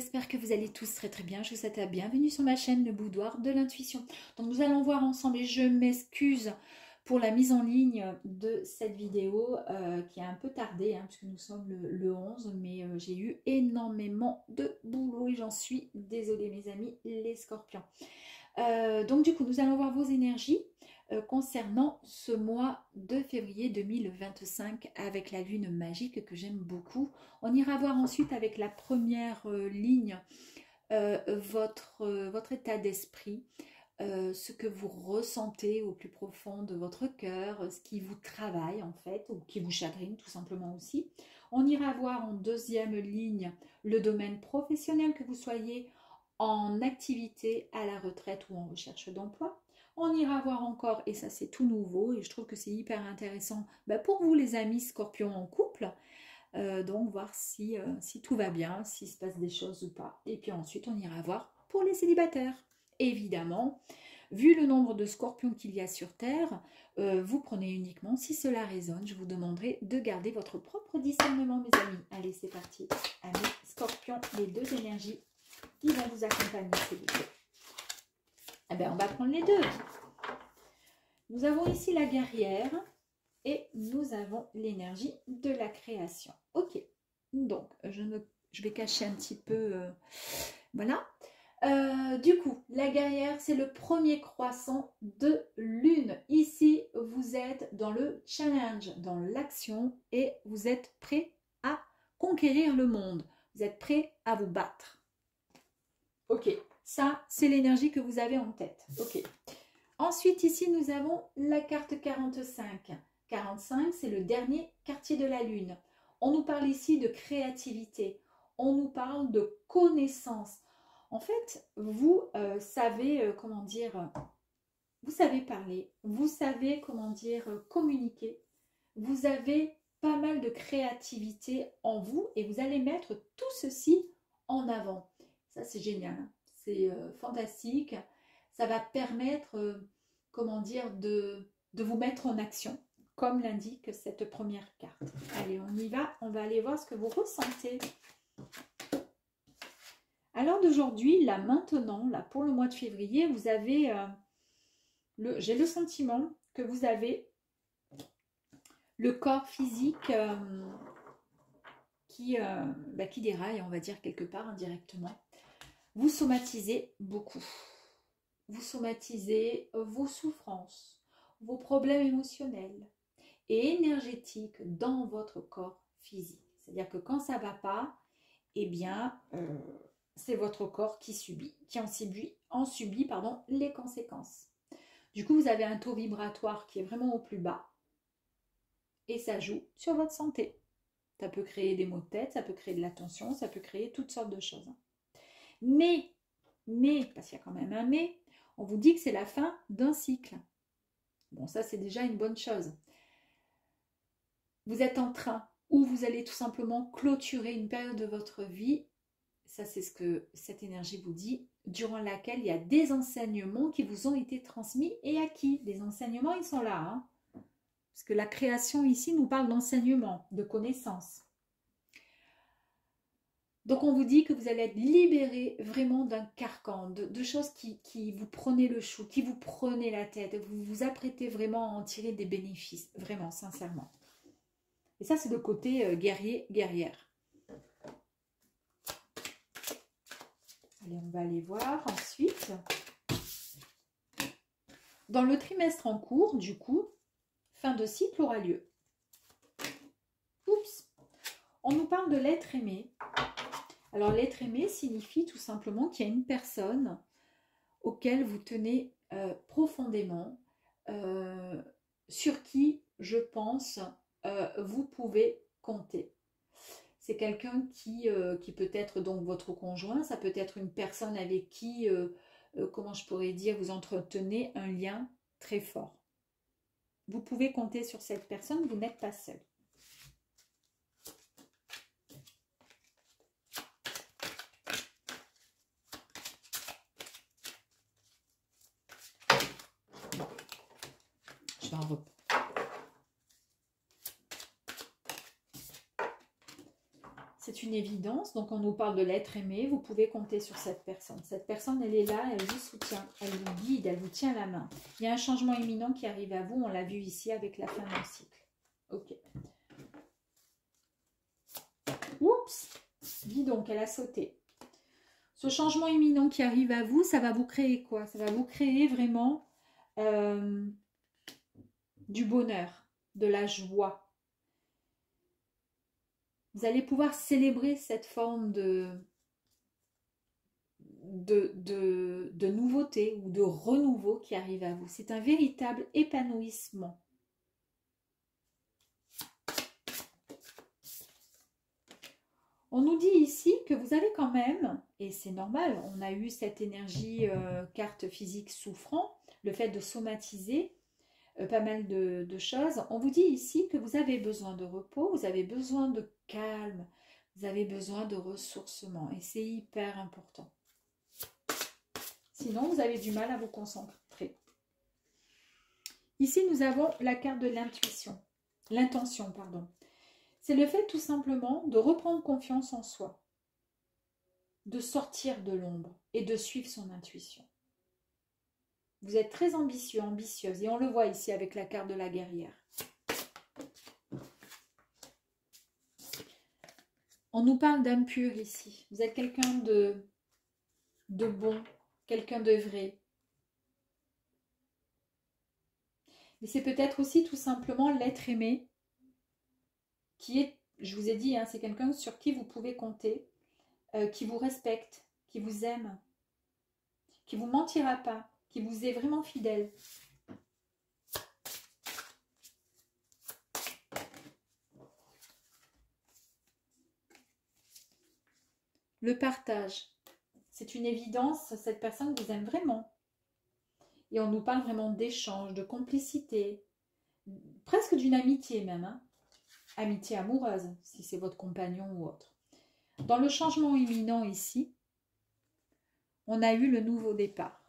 j'espère que vous allez tous très très bien. Je vous souhaite la bienvenue sur ma chaîne, le boudoir de l'intuition. Donc nous allons voir ensemble, et je m'excuse pour la mise en ligne de cette vidéo qui a un peu tardé, puisque nous sommes le 11, mais j'ai eu énormément de boulot et j'en suis désolée mes amis, les scorpions. Donc du coup, nous allons voir vos énergies concernant ce mois de février 2025 avec la lune magique que j'aime beaucoup. On ira voir ensuite avec la première ligne votre état d'esprit, ce que vous ressentez au plus profond de votre cœur, ce qui vous travaille en fait, ou qui vous chagrine tout simplement aussi. On ira voir en deuxième ligne le domaine professionnel, que vous soyez en activité, à la retraite ou en recherche d'emploi. On ira voir encore, et ça c'est tout nouveau, et je trouve que c'est hyper intéressant pour vous les amis scorpions en couple, donc voir si tout va bien, s'il se passe des choses ou pas. Et puis ensuite on ira voir pour les célibataires. Évidemment, vu le nombre de scorpions qu'il y a sur Terre, vous prenez uniquement si cela résonne. Je vous demanderai de garder votre propre discernement mes amis. Allez c'est parti, amis scorpions, les deux énergies qui vont vous accompagner s'il vous plaît. Eh bien, on va prendre les deux. Nous avons ici la guerrière et nous avons l'énergie de la création. Ok, donc je vais cacher un petit peu, voilà. Du coup, la guerrière, c'est le premier croissant de lune. Ici, vous êtes dans le challenge, dans l'action et vous êtes prêt à conquérir le monde. Vous êtes prêt à vous battre. Ok, ça, c'est l'énergie que vous avez en tête. Ok. Ensuite, ici, nous avons la carte 45. 45, c'est le dernier quartier de la Lune. On nous parle ici de créativité. On nous parle de connaissance. En fait, vous savez, comment dire, vous savez parler. Vous savez, comment dire, communiquer. Vous avez pas mal de créativité en vous et vous allez mettre tout ceci en avant. Ça, c'est génial, c'est fantastique. Ça va permettre, comment dire, de vous mettre en action, comme l'indique cette première carte. Allez, on y va. On va aller voir ce que vous ressentez. Alors d'aujourd'hui, là maintenant, là pour le mois de février, vous avez, j'ai le sentiment que vous avez le corps physique qui déraille, on va dire quelque part indirectement. Vous somatisez beaucoup. Vous somatisez vos souffrances, vos problèmes émotionnels et énergétiques dans votre corps physique. C'est-à-dire que quand ça ne va pas, eh bien, c'est votre corps qui en subit les conséquences. Du coup, vous avez un taux vibratoire qui est vraiment au plus bas et ça joue sur votre santé. Ça peut créer des maux de tête, ça peut créer de la tension, ça peut créer toutes sortes de choses. Mais, parce qu'il y a quand même un mais, on vous dit que c'est la fin d'un cycle. Bon, ça c'est déjà une bonne chose. Vous êtes en train, ou vous allez tout simplement clôturer une période de votre vie, ça c'est ce que cette énergie vous dit, durant laquelle il y a des enseignements qui vous ont été transmis et acquis. Les enseignements, ils sont là, parce que la création ici nous parle d'enseignement, de connaissances. Donc on vous dit que vous allez être libéré vraiment d'un carcan, de choses qui vous prenaient le chou, qui vous prenaient la tête. Vous vous apprêtez vraiment à en tirer des bénéfices, vraiment, sincèrement. Et ça, c'est le côté guerrière. Allez, on va aller voir ensuite. Dans le trimestre en cours, du coup, fin de cycle aura lieu. Oups! On nous parle de l'être aimé. Alors, l'être aimé signifie tout simplement qu'il y a une personne auquel vous tenez profondément, sur qui, je pense, vous pouvez compter. C'est quelqu'un qui peut être donc votre conjoint, ça peut être une personne avec qui, comment je pourrais dire, vous entretenez un lien très fort. Vous pouvez compter sur cette personne, vous n'êtes pas seul. C'est une évidence. Donc, on nous parle de l'être aimé. Vous pouvez compter sur cette personne. Cette personne, elle est là, elle vous soutient, elle vous guide, elle vous tient la main. Il y a un changement imminent qui arrive à vous. On l'a vu ici avec la fin d'un cycle. Ok. Oups! Dis donc, elle a sauté. Ce changement imminent qui arrive à vous, ça va vous créer quoi? Ça va vous créer vraiment du bonheur, de la joie. Vous allez pouvoir célébrer cette forme de nouveauté ou de renouveau qui arrive à vous. C'est un véritable épanouissement. On nous dit ici que vous avez quand même, et c'est normal, on a eu cette énergie carte physique souffrant, le fait de somatiser pas mal de choses. On vous dit ici que vous avez besoin de repos, vous avez besoin de calme, vous avez besoin de ressourcement et c'est hyper important. Sinon, vous avez du mal à vous concentrer. Ici, nous avons la carte de l'intuition, l'intention, pardon. C'est le fait tout simplement de reprendre confiance en soi, de sortir de l'ombre et de suivre son intuition. Vous êtes très ambitieux, ambitieuse, et on le voit ici avec la carte de la guerrière. On nous parle d'âme pure ici. Vous êtes quelqu'un de bon, quelqu'un de vrai. Mais c'est peut-être aussi tout simplement l'être aimé qui est, je vous ai dit, hein, c'est quelqu'un sur qui vous pouvez compter, qui vous respecte, qui vous aime, qui ne vous mentira pas, qui vous est vraiment fidèle. Le partage, c'est une évidence, cette personne vous aime vraiment. Et on nous parle vraiment d'échange, de complicité, presque d'une amitié même, hein. Amitié amoureuse, si c'est votre compagnon ou autre. Dans le changement imminent ici, on a eu le nouveau départ.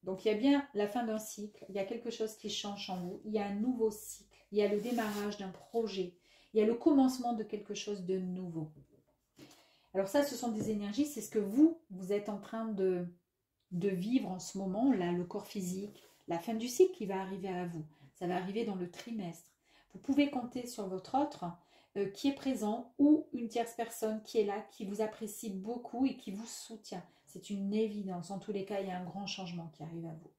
Donc il y a bien la fin d'un cycle, il y a quelque chose qui change en vous, il y a un nouveau cycle, il y a le démarrage d'un projet, il y a le commencement de quelque chose de nouveau. Alors ça, ce sont des énergies, c'est ce que vous êtes en train de vivre en ce moment, là, le corps physique, la fin du cycle qui va arriver à vous. Ça va arriver dans le trimestre. Vous pouvez compter sur votre autre qui est présent ou une tierce personne qui est là, qui vous apprécie beaucoup et qui vous soutient. C'est une évidence. En tous les cas, il y a un grand changement qui arrive à vous.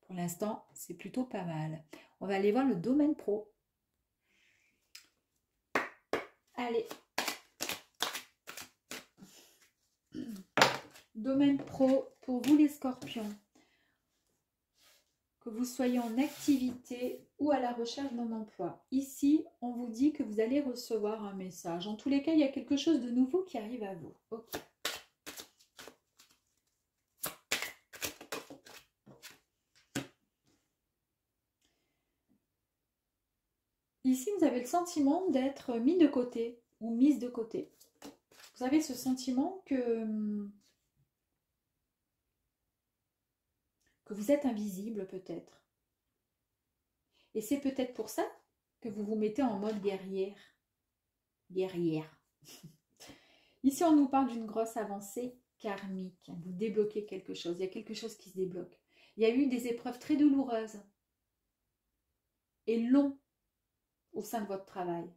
Pour l'instant, c'est plutôt pas mal. On va aller voir le domaine pro. Allez. Domaine pro pour vous les scorpions. Que vous soyez en activité ou à la recherche d'un emploi. Ici, on vous dit que vous allez recevoir un message. En tous les cas, il y a quelque chose de nouveau qui arrive à vous. Ok. Ici, vous avez le sentiment d'être mis de côté ou mise de côté. Vous avez ce sentiment que vous êtes invisible peut-être. Et c'est peut-être pour ça que vous vous mettez en mode guerrière. Guerrière. Ici, on nous parle d'une grosse avancée karmique. Vous débloquez quelque chose. Il y a quelque chose qui se débloque. Il y a eu des épreuves très douloureuses et longues au sein de votre travail.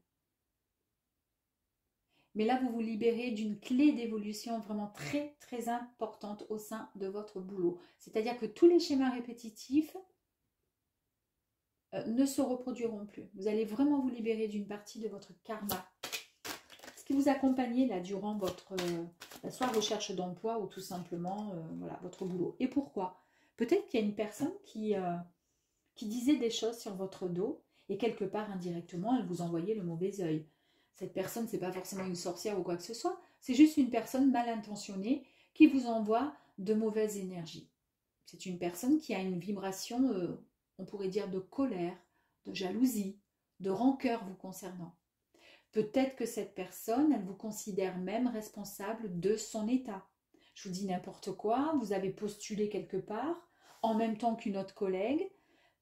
Mais là, vous vous libérez d'une clé d'évolution vraiment très, très importante au sein de votre boulot. C'est-à-dire que tous les schémas répétitifs ne se reproduiront plus. Vous allez vraiment vous libérer d'une partie de votre karma. Ce qui vous accompagnait là durant votre soit recherche d'emploi ou tout simplement voilà, votre boulot. Et pourquoi? Peut-être qu'il y a une personne qui disait des choses sur votre dos et quelque part indirectement, elle vous envoyait le mauvais œil. Cette personne, ce n'est pas forcément une sorcière ou quoi que ce soit. C'est juste une personne mal intentionnée qui vous envoie de mauvaises énergies. C'est une personne qui a une vibration, on pourrait dire, de colère, de jalousie, de rancœur vous concernant. Peut-être que cette personne, elle vous considère même responsable de son état. Je vous dis n'importe quoi, vous avez postulé quelque part, en même temps qu'une autre collègue,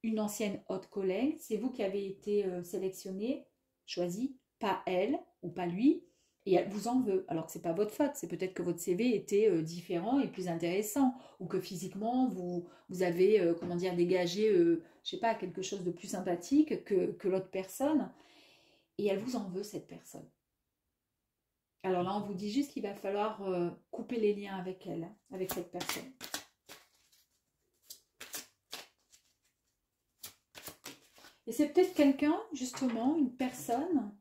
une ancienne haute collègue, c'est vous qui avez été sélectionné, choisi pas elle ou pas lui, et elle vous en veut, alors que c'est pas votre faute. C'est peut-être que votre CV était différent et plus intéressant, ou que physiquement vous avez, comment dire, dégagé, je sais pas, quelque chose de plus sympathique que l'autre personne, et elle vous en veut, cette personne. Alors là, on vous dit juste qu'il va falloir couper les liens avec elle, avec cette personne. Et c'est peut-être quelqu'un, justement, une personne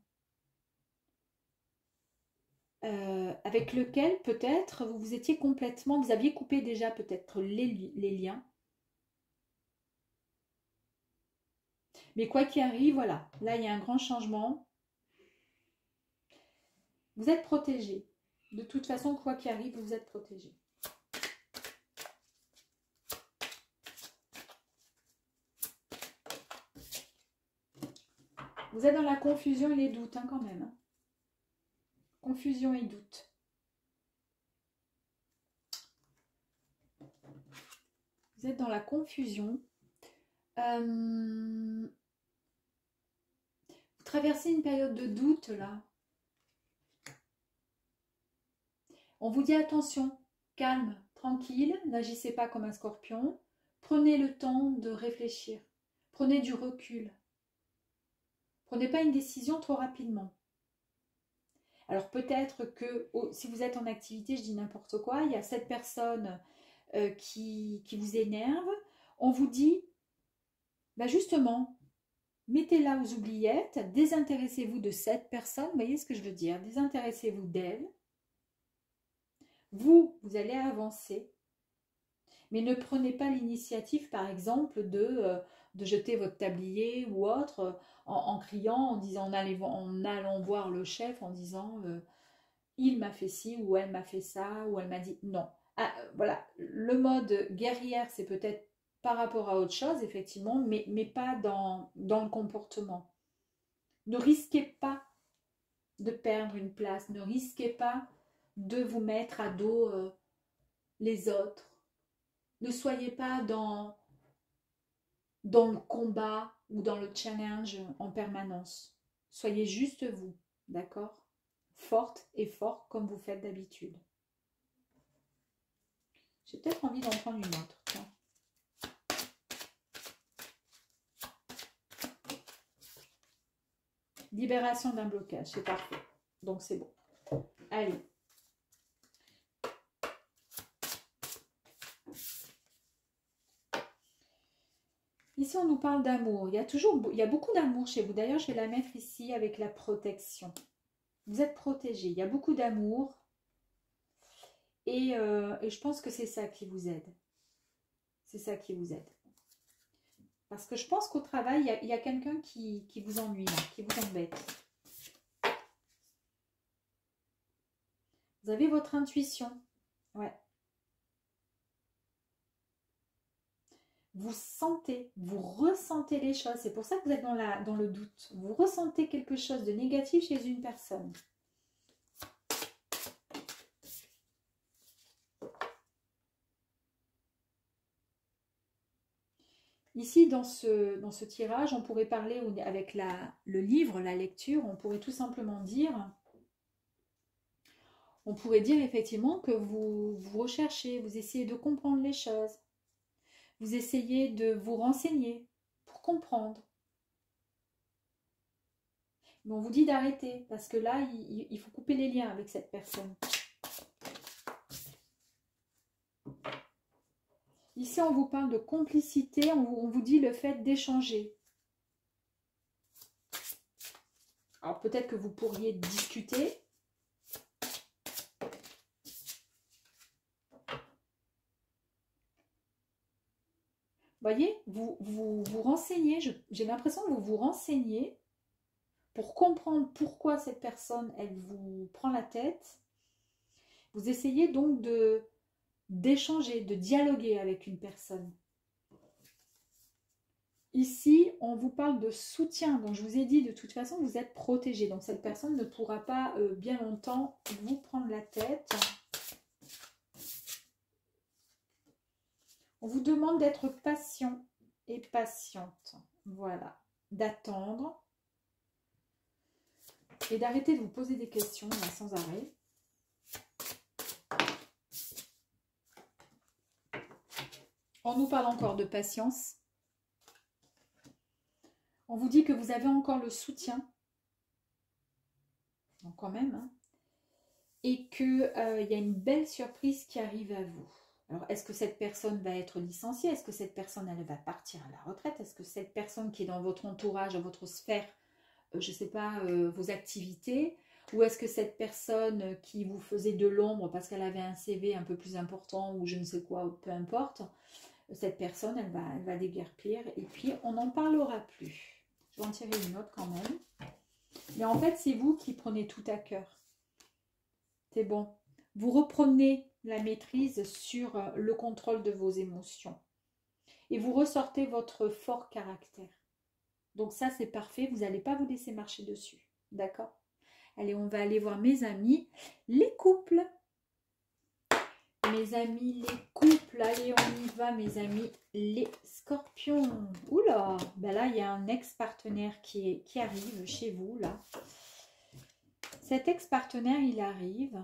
avec lequel peut-être vous étiez complètement, vous aviez coupé déjà peut-être les liens. Mais quoi qu'il arrive, voilà, là il y a un grand changement. Vous êtes protégé. De toute façon, quoi qu'il arrive, vous êtes protégé. Vous êtes dans la confusion et les doutes, hein, quand même. Hein. Confusion et doute. Vous êtes dans la confusion. Vous traversez une période de doute, là. On vous dit attention, calme, tranquille, n'agissez pas comme un scorpion. Prenez le temps de réfléchir. Prenez du recul. Prenez pas une décision trop rapidement. Alors peut-être que si vous êtes en activité, je dis n'importe quoi, il y a cette personne qui vous énerve. On vous dit, bah justement, mettez-la aux oubliettes, désintéressez-vous de cette personne, vous voyez ce que je veux dire, désintéressez-vous d'elle. Vous allez avancer, mais ne prenez pas l'initiative, par exemple, de jeter votre tablier ou autre en criant, en disant, en allant voir le chef, en disant il m'a fait ci ou elle m'a fait ça ou elle m'a dit non. Ah, voilà, le mode guerrière, c'est peut-être par rapport à autre chose, effectivement, mais pas dans le comportement. Ne risquez pas de perdre une place, ne risquez pas de vous mettre à dos les autres. Ne soyez pas dans le combat ou dans le challenge en permanence. Soyez juste vous, d'accord? Forte et fort comme vous faites d'habitude. J'ai peut-être envie d'en prendre une autre. Tiens. Libération d'un blocage, c'est parfait. Donc c'est bon. Allez. Ici, on nous parle d'amour. Il y a beaucoup d'amour chez vous. D'ailleurs, je vais la mettre ici avec la protection. Vous êtes protégé. Il y a beaucoup d'amour. Et je pense que c'est ça qui vous aide. C'est ça qui vous aide. Parce que je pense qu'au travail, il y a quelqu'un qui vous ennuie, là, qui vous embête. Vous avez votre intuition. Ouais. Vous sentez, vous ressentez les choses. C'est pour ça que vous êtes dans le doute. Vous ressentez quelque chose de négatif chez une personne. Ici, dans ce tirage, on pourrait parler avec le livre, la lecture, on pourrait tout simplement dire, effectivement que vous recherchez, vous essayez de comprendre les choses, vous essayez de vous renseigner pour comprendre. Mais on vous dit d'arrêter, parce que là, il faut couper les liens avec cette personne. Ici, on vous parle de complicité, on vous dit le fait d'échanger. Alors peut-être que vous pourriez discuter. Voyez, vous renseignez, j'ai l'impression que vous vous renseignez pour comprendre pourquoi cette personne, elle vous prend la tête. Vous essayez donc d'échanger, de dialoguer avec une personne. Ici, on vous parle de soutien. Donc, je vous ai dit, de toute façon, vous êtes protégé. Donc, cette personne ne pourra pas bien longtemps vous prendre la tête. On vous demande d'être patient et patiente. Voilà. D'attendre. Et d'arrêter de vous poser des questions là, sans arrêt. On nous parle encore de patience. On vous dit que vous avez encore le soutien. Donc quand même. Hein, et qu'il y a une belle surprise qui arrive à vous. Alors, est-ce que cette personne va être licenciée? Est-ce que cette personne, elle va partir à la retraite? Est-ce que cette personne qui est dans votre entourage, dans votre sphère, je ne sais pas, vos activités? Ou est-ce que cette personne qui vous faisait de l'ombre parce qu'elle avait un CV un peu plus important ou je ne sais quoi, peu importe, cette personne, elle va déguerpir et puis on n'en parlera plus. Je vais en tirer une autre quand même. Mais en fait, c'est vous qui prenez tout à cœur. C'est bon. Vous reprenez la maîtrise sur le contrôle de vos émotions. Et vous ressortez votre fort caractère. Donc ça, c'est parfait. Vous n'allez pas vous laisser marcher dessus. D'accord? Allez, on va aller voir mes amis, les couples. Mes amis, les couples. Allez, on y va, mes amis, les scorpions. Oula, ben là, il y a un ex-partenaire qui arrive chez vous, là. Cet ex-partenaire, il arrive.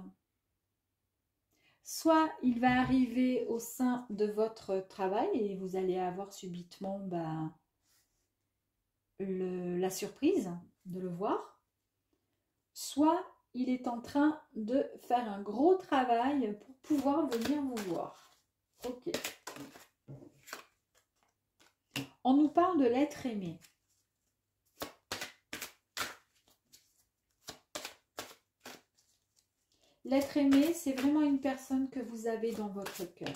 Soit il va arriver au sein de votre travail et vous allez avoir subitement la surprise de le voir. Soit il est en train de faire un gros travail pour pouvoir venir vous voir. Ok. On nous parle de l'être aimé. L'être aimé, c'est vraiment une personne que vous avez dans votre cœur.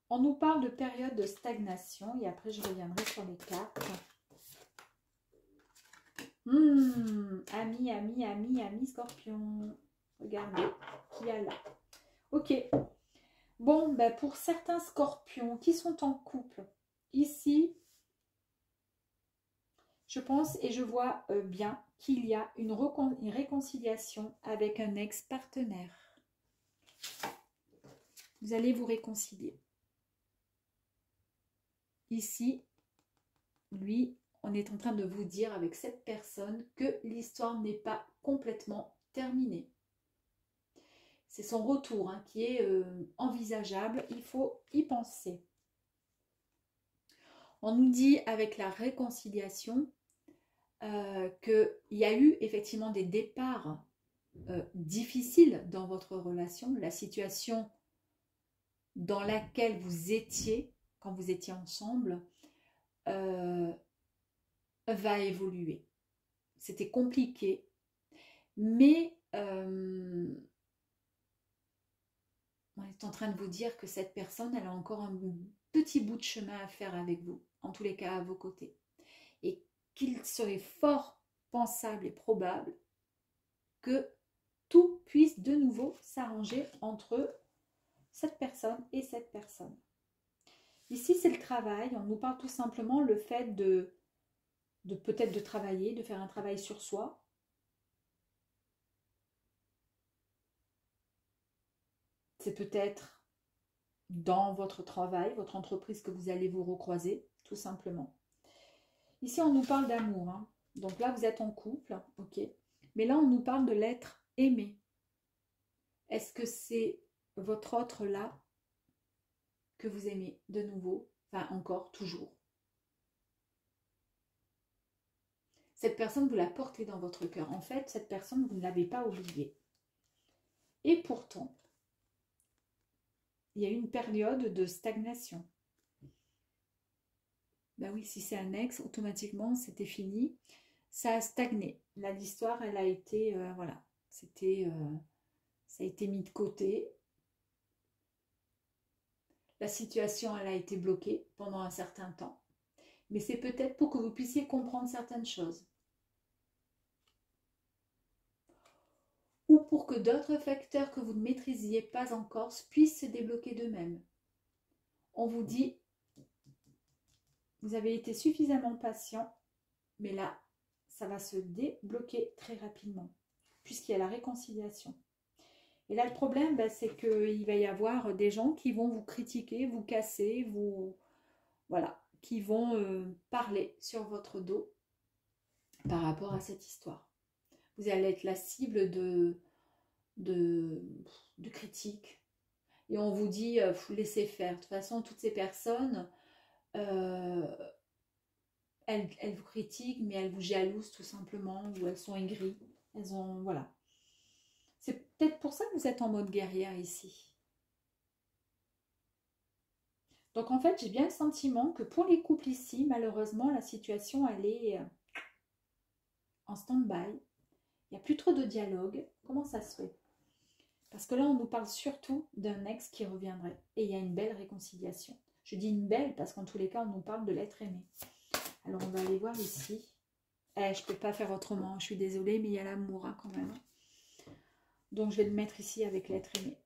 On nous parle de période de stagnation et après je reviendrai sur les cartes. Ami, scorpion. Regardez qui y a là. Ok. Bon, ben pour certains scorpions qui sont en couple, ici, je pense et je vois bien qu'il y a une réconciliation avec un ex-partenaire. Vous allez vous réconcilier. Ici, lui, on est en train de vous dire avec cette personne que l'histoire n'est pas complètement terminée. C'est son retour hein, qui est envisageable, il faut y penser. On nous dit avec la réconciliation qu'il y a eu effectivement des départs difficiles dans votre relation, la situation dans laquelle vous étiez quand vous étiez ensemble va évoluer. C'était compliqué, mais on est en train de vous dire que cette personne, elle a encore un petit bout de chemin à faire avec vous, en tous les cas à vos côtés. Et qu'il serait fort pensable et probable que tout puisse de nouveau s'arranger entre cette personne et cette personne. Ici, c'est le travail. On nous parle tout simplement le fait de peut-être de travailler, de faire un travail sur soi. C'est peut-être dans votre travail, votre entreprise que vous allez vous recroiser, tout simplement. Ici, on nous parle d'amour. Hein. Donc là, vous êtes en couple, ok. Mais là, on nous parle de l'être aimé. Est-ce que c'est votre autre là que vous aimez de nouveau? Enfin, encore, toujours. Cette personne, vous la portez dans votre cœur. En fait, cette personne, vous ne l'avez pas oubliée. Et pourtant, il y a une période de stagnation. Ben oui, si c'est un ex, automatiquement, c'était fini. Ça a stagné. Là, l'histoire, elle a été, voilà, c'était, ça a été mis de côté. La situation, elle a été bloquée pendant un certain temps. Mais c'est peut-être pour que vous puissiez comprendre certaines choses. Ou pour que d'autres facteurs que vous ne maîtrisiez pas encore puissent se débloquer d'eux-mêmes. On vous dit, vous avez été suffisamment patient, mais là, ça va se débloquer très rapidement, puisqu'il y a la réconciliation. Et là, le problème, c'est qu'il va y avoir des gens qui vont vous critiquer, vous casser, voilà, qui vont parler sur votre dos. par rapport à cette histoire. Vous allez être la cible de, de critiques. Et on vous dit, laissez faire. De toute façon, toutes ces personnes, elles vous critiquent, mais elles vous jalousent tout simplement, ou elles sont aigries. Elles ont, voilà. C'est peut-être pour ça que vous êtes en mode guerrière ici. Donc en fait, j'ai bien le sentiment que pour les couples ici, malheureusement, la situation, elle est en stand-by. Il n'y a plus trop de dialogue. Comment ça se fait? Parce que là, on nous parle surtout d'un ex qui reviendrait. Et il y a une belle réconciliation. Je dis une belle parce qu'en tous les cas, on nous parle de l'être aimé. Alors, on va aller voir ici. Je ne peux pas faire autrement. Je suis désolée, mais il y a l'amour hein, quand même. Donc, je vais le mettre ici avec l'être aimé.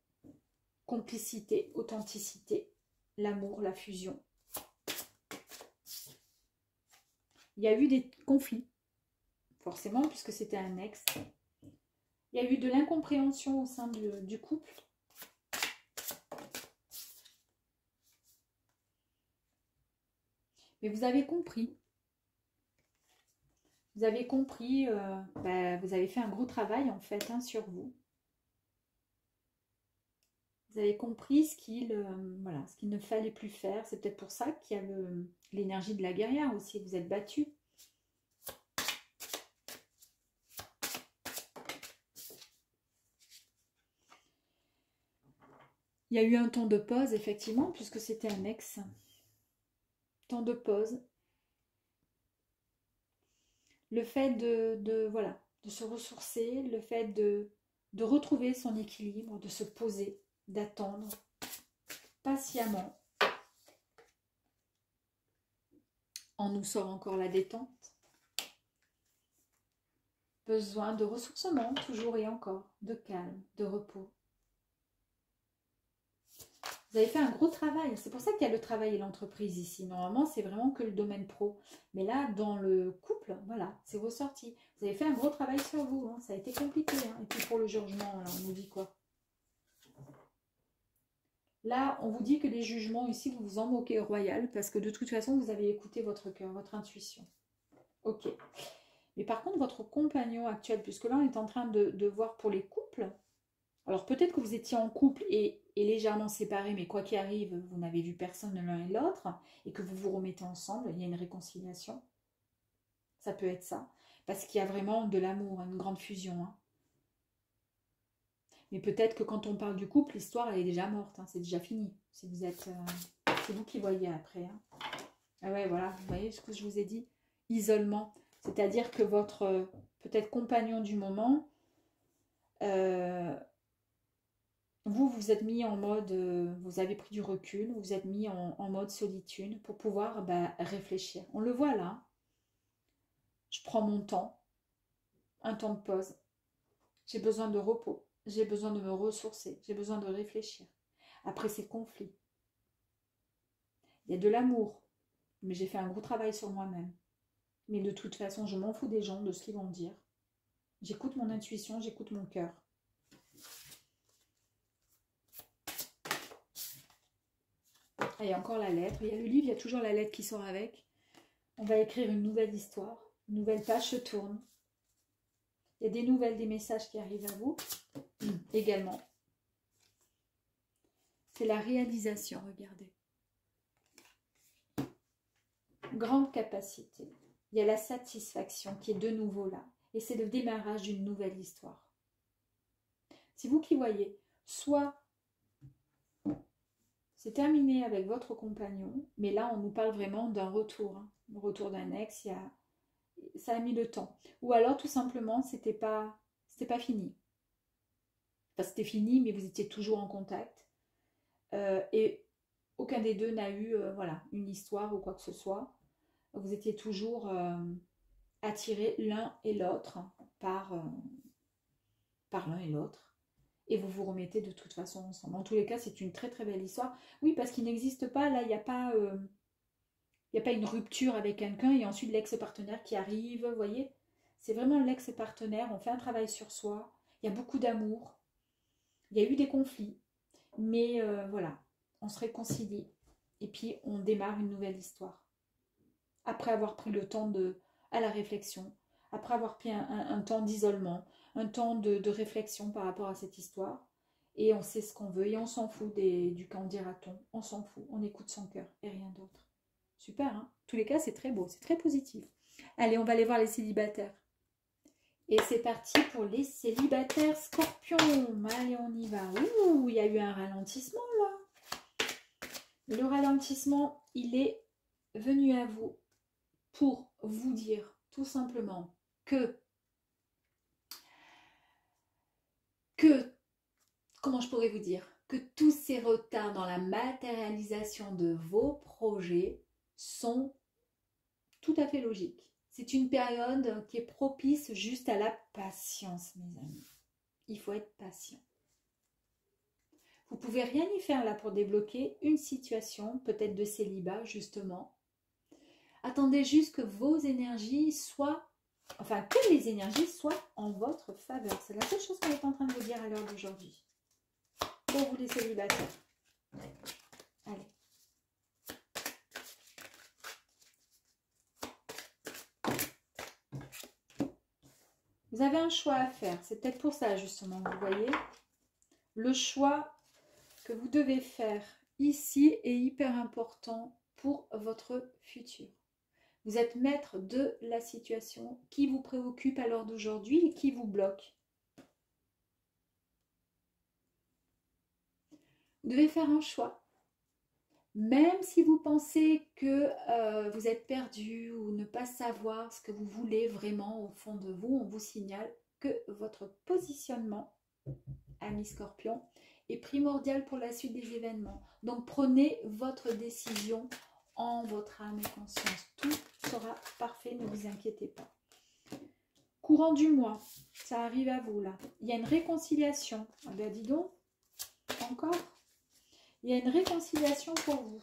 Complicité, authenticité, l'amour, la fusion. Il y a eu des conflits. Forcément, puisque c'était un ex. Il y a eu de l'incompréhension au sein du couple. Mais vous avez compris. Vous avez compris, vous avez fait un gros travail en fait hein, sur vous. Vous avez compris ce qu'il voilà, ce qu'il ne fallait plus faire. C'est peut-être pour ça qu'il y a l'énergie de la guerrière aussi. Vous êtes battu. Il y a eu un temps de pause, effectivement, puisque c'était un ex. Temps de pause. Le fait voilà, de se ressourcer, le fait de retrouver son équilibre, de se poser, d'attendre patiemment. On nous sort encore la détente. Besoin de ressourcement, toujours et encore, de calme, de repos. Vous avez fait un gros travail. C'est pour ça qu'il y a le travail et l'entreprise ici. Normalement, c'est vraiment que le domaine pro. Mais là, dans le couple, voilà, c'est ressorti. Vous avez fait un gros travail sur vous. Hein. Ça a été compliqué. Hein. Et puis pour le jugement, là, on nous dit quoi? Là, on vous dit que les jugements ici, vous vous en moquez royal. Parce que de toute façon, vous avez écouté votre cœur, votre intuition. Ok. Mais par contre, votre compagnon actuel, puisque là, on est en train de voir pour les couples. Alors peut-être que vous étiez en couple et légèrement séparés, mais quoi qu'il arrive, vous n'avez vu personne l'un et l'autre, et que vous vous remettez ensemble, il y a une réconciliation. Ça peut être ça. Parce qu'il y a vraiment de l'amour, une grande fusion. Hein. Mais peut-être que quand on parle du couple, l'histoire, elle est déjà morte. Hein, c'est déjà fini. Si vous êtes, c'est vous qui voyez après. Hein. Ah ouais, voilà, vous voyez ce que je vous ai dit? Isolement. C'est-à-dire que votre peut-être compagnon du moment... vous vous êtes mis en mode, vous avez pris du recul, vous êtes mis en mode solitude pour pouvoir réfléchir. On le voit là. Je prends mon temps, un temps de pause. J'ai besoin de repos, j'ai besoin de me ressourcer, j'ai besoin de réfléchir. Après ces conflits, il y a de l'amour, mais j'ai fait un gros travail sur moi-même. Mais de toute façon, je m'en fous des gens, de ce qu'ils vont dire. J'écoute mon intuition, j'écoute mon cœur. Il y a encore la lettre, il y a le livre, il y a toujours la lettre qui sort avec. On va écrire une nouvelle histoire, une nouvelle page se tourne. Il y a des nouvelles, des messages qui arrivent à vous également. C'est la réalisation, regardez. Grande capacité. Il y a la satisfaction qui est de nouveau là. Et c'est le démarrage d'une nouvelle histoire. C'est vous qui voyez, soit c'est terminé avec votre compagnon, mais là on nous parle vraiment d'un retour, hein, le retour d'un ex, ça a mis le temps. Ou alors tout simplement c'était pas fini. Enfin c'était fini, mais vous étiez toujours en contact et aucun des deux n'a eu voilà une histoire ou quoi que ce soit. Vous étiez toujours attirés l'un et l'autre par l'un et l'autre. Et vous vous remettez de toute façon ensemble. En tous les cas, c'est une très très belle histoire. Oui, parce qu'il n'existe pas, là, il n'y a pas une rupture avec quelqu'un et ensuite l'ex-partenaire qui arrive, vous voyez. C'est vraiment l'ex-partenaire, on fait un travail sur soi, il y a beaucoup d'amour, il y a eu des conflits, mais voilà, on se réconcilie et puis on démarre une nouvelle histoire. Après avoir pris le temps à la réflexion, après avoir pris un temps d'isolement, un temps de réflexion par rapport à cette histoire. Et on sait ce qu'on veut et on s'en fout du qu'en dira-t-on. On s'en fout, on écoute son cœur et rien d'autre. Super, hein? En tous les cas, c'est très beau, c'est très positif. Allez, on va aller voir les célibataires. Et c'est parti pour les célibataires scorpions. Allez, on y va. Ouh, il y a eu un ralentissement là. Le ralentissement, il est venu à vous pour vous dire tout simplement que comment je pourrais vous dire, que tous ces retards dans la matérialisation de vos projets sont tout à fait logiques. C'est une période qui est propice juste à la patience, mes amis. Il faut être patient. Vous ne pouvez rien y faire là pour débloquer une situation, peut-être de célibat justement. Attendez juste que vos énergies soient, enfin que les énergies soient en votre faveur. C'est la seule chose qu'on est en train de vous dire à l'heure d'aujourd'hui. Pour vous les célibataires. Allez. Vous avez un choix à faire. C'est peut-être pour ça justement, vous voyez. Le choix que vous devez faire ici est hyper important pour votre futur. Vous êtes maître de la situation qui vous préoccupe à l'heure d'aujourd'hui et qui vous bloque. Vous devez faire un choix. Même si vous pensez que vous êtes perdu ou ne pas savoir ce que vous voulez vraiment au fond de vous, on vous signale que votre positionnement, ami Scorpion, est primordial pour la suite des événements. Donc prenez votre décision en votre âme et conscience. Tout sera parfait, ne vous inquiétez pas. Courant du mois, ça arrive à vous là. Il y a une réconciliation. Ah ben dis donc, encore. Il y a une réconciliation pour vous.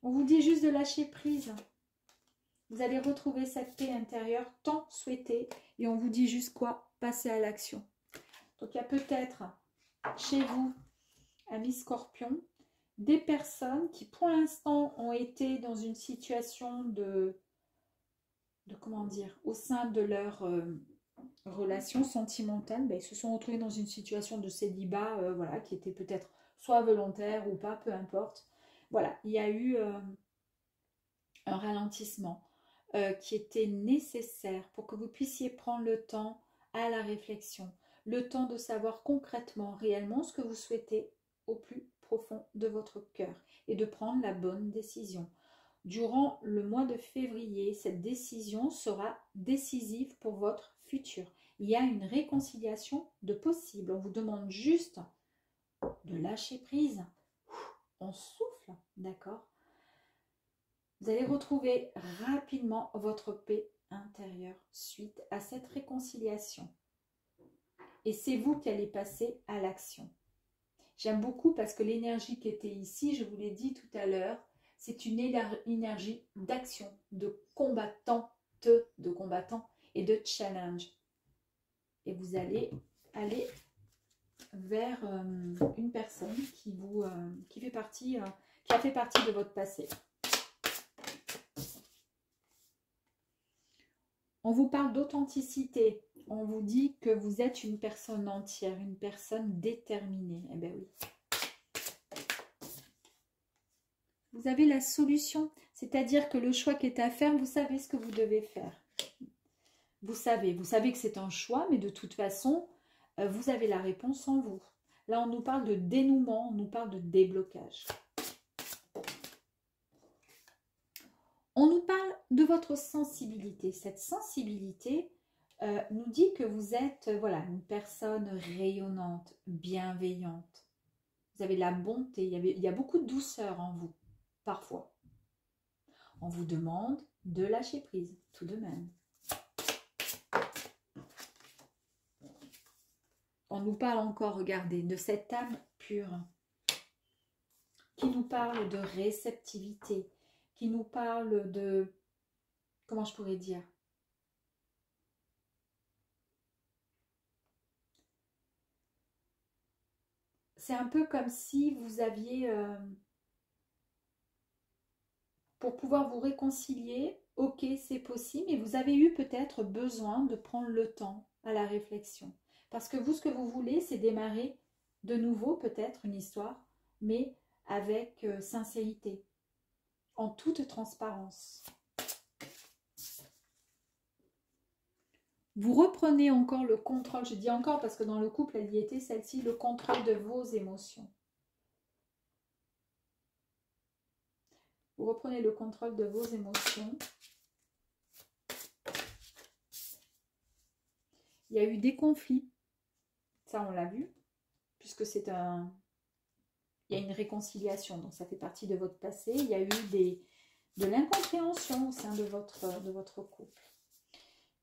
On vous dit juste de lâcher prise. Vous allez retrouver cette paix intérieure tant souhaitée. Et on vous dit juste quoi? Passer à l'action. Donc il y a peut-être chez vous, amis Scorpion, des personnes qui pour l'instant ont été dans une situation de comment dire, au sein de leur relation sentimentale, ben, ils se sont retrouvés dans une situation de célibat, voilà, qui était peut-être soit volontaire ou pas, peu importe. Voilà, il y a eu un ralentissement qui était nécessaire pour que vous puissiez prendre le temps à la réflexion, le temps de savoir concrètement, réellement ce que vous souhaitez au plus profond de votre cœur et de prendre la bonne décision. Durant le mois de février, cette décision sera décisive pour votre futur. Il y a une réconciliation de possible. On vous demande juste de lâcher prise. On souffle, d'accord? Vous allez retrouver rapidement votre paix intérieure suite à cette réconciliation. Et c'est vous qui allez passer à l'action. J'aime beaucoup parce que l'énergie qui était ici, je vous l'ai dit tout à l'heure, c'est une énergie d'action, de combattante, de combattant et de challenge. Et vous allez aller vers une personne qui fait partie, qui a fait partie de votre passé. On vous parle d'authenticité. On vous dit que vous êtes une personne entière, une personne déterminée. Eh bien oui. Vous avez la solution, c'est-à-dire que le choix qui est à faire, vous savez ce que vous devez faire. Vous savez que c'est un choix, mais de toute façon, vous avez la réponse en vous. Là, on nous parle de dénouement, on nous parle de déblocage. On nous parle de votre sensibilité. Cette sensibilité nous dit que vous êtes voilà, une personne rayonnante, bienveillante. Vous avez de la bonté, il y a beaucoup de douceur en vous, parfois. On vous demande de lâcher prise, tout de même. On nous parle encore, regardez, de cette âme pure qui nous parle de réceptivité, qui nous parle de, comment je pourrais dire, c'est un peu comme si vous aviez pour pouvoir vous réconcilier, ok, c'est possible, mais vous avez eu peut-être besoin de prendre le temps à la réflexion. Parce que vous, ce que vous voulez, c'est démarrer de nouveau peut-être une histoire, mais avec sincérité, en toute transparence. Vous reprenez encore le contrôle, je dis encore parce que dans le couple, elle y était celle-ci, le contrôle de vos émotions. Vous reprenez le contrôle de vos émotions. Il y a eu des conflits, ça on l'a vu, puisque c'est un... Il y a une réconciliation, donc ça fait partie de votre passé. Il y a eu de l'incompréhension au sein de votre couple.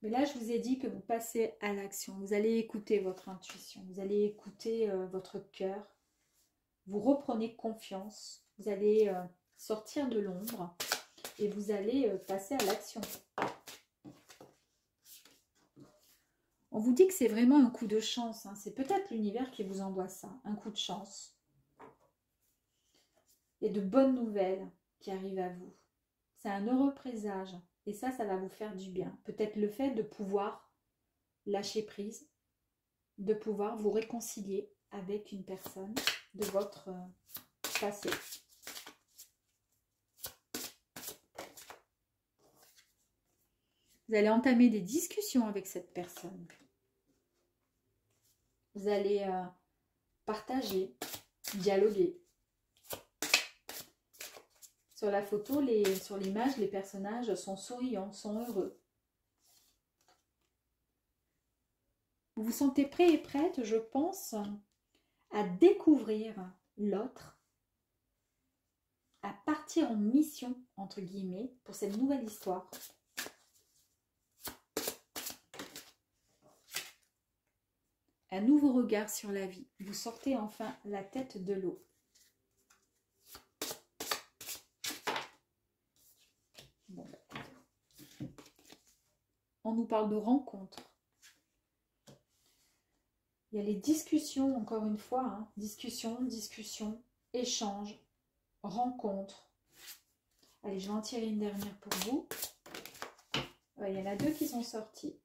Mais là, je vous ai dit que vous passez à l'action. Vous allez écouter votre intuition. Vous allez écouter votre cœur. Vous reprenez confiance. Vous allez sortir de l'ombre et vous allez passer à l'action. On vous dit que c'est vraiment un coup de chance. Hein. C'est peut-être l'univers qui vous envoie ça. Un coup de chance. Et de bonnes nouvelles qui arrivent à vous. C'est un heureux présage. Et ça va vous faire du bien. Peut-être le fait de pouvoir lâcher prise, de pouvoir vous réconcilier avec une personne de votre passé. Vous allez entamer des discussions avec cette personne. Vous allez partager, dialoguer. Sur la photo, sur l'image, les personnages sont souriants, sont heureux. Vous vous sentez prêt et prête, je pense, à découvrir l'autre, à partir en mission, entre guillemets, pour cette nouvelle histoire. Un nouveau regard sur la vie. Vous sortez enfin la tête de l'eau. Bon. On nous parle de rencontres. Il y a les discussions, encore une fois, hein, discussion, échange, rencontre. Allez, je vais en tirer une dernière pour vous. Il y en a deux qui sont sortis.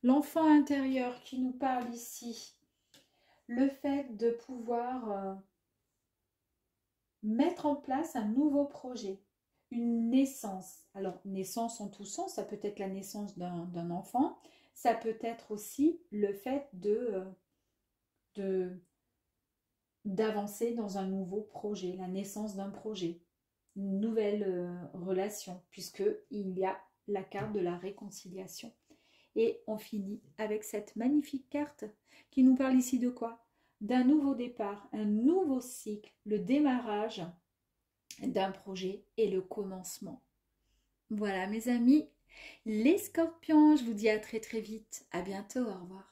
L'enfant intérieur qui nous parle ici. Le fait de pouvoir mettre en place un nouveau projet. Une naissance. Alors, naissance en tout sens, ça peut être la naissance d'un enfant. Ça peut être aussi le fait d'avancer dans un nouveau projet, la naissance d'un projet, une nouvelle relation, puisqu'il y a la carte de la réconciliation. Et on finit avec cette magnifique carte qui nous parle ici de quoi? D'un nouveau départ, un nouveau cycle, le démarrage d'un projet et le commencement. Voilà mes amis, les scorpions, je vous dis à très très vite, à bientôt, au revoir.